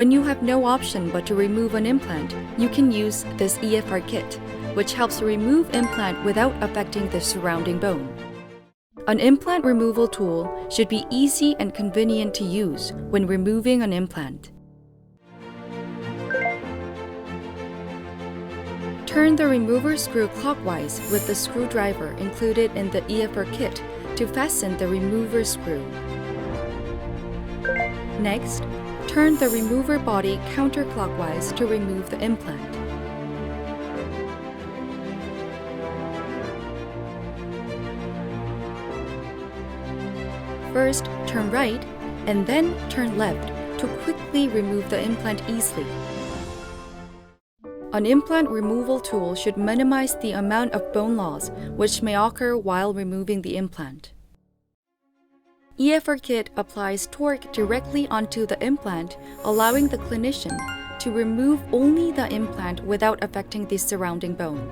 When you have no option but to remove an implant, you can use this Efr Kit, which helps remove implant without affecting the surrounding bone. An implant removal tool should be easy and convenient to use when removing an implant. Turn the remover screw clockwise with the screwdriver included in the Efr Kit to fasten the remover screw. Next, turn the remover body counterclockwise to remove the implant. First, turn right and then turn left to quickly remove the implant easily. An implant removal tool should minimize the amount of bone loss which may occur while removing the implant. Efr Kit applies torque directly onto the implant, allowing the clinician to remove only the implant without affecting the surrounding bone.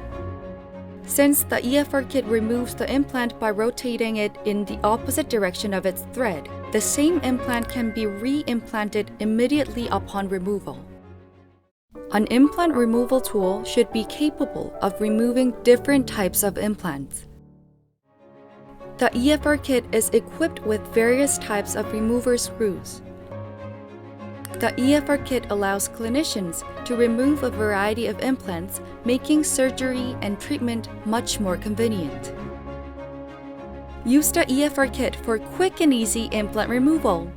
Since the Efr Kit removes the implant by rotating it in the opposite direction of its thread, the same implant can be re-implanted immediately upon removal. An implant removal tool should be capable of removing different types of implants. The Efr Kit is equipped with various types of remover screws. The Efr Kit allows clinicians to remove a variety of implants, making surgery and treatment much more convenient. Use the Efr Kit for quick and easy implant removal.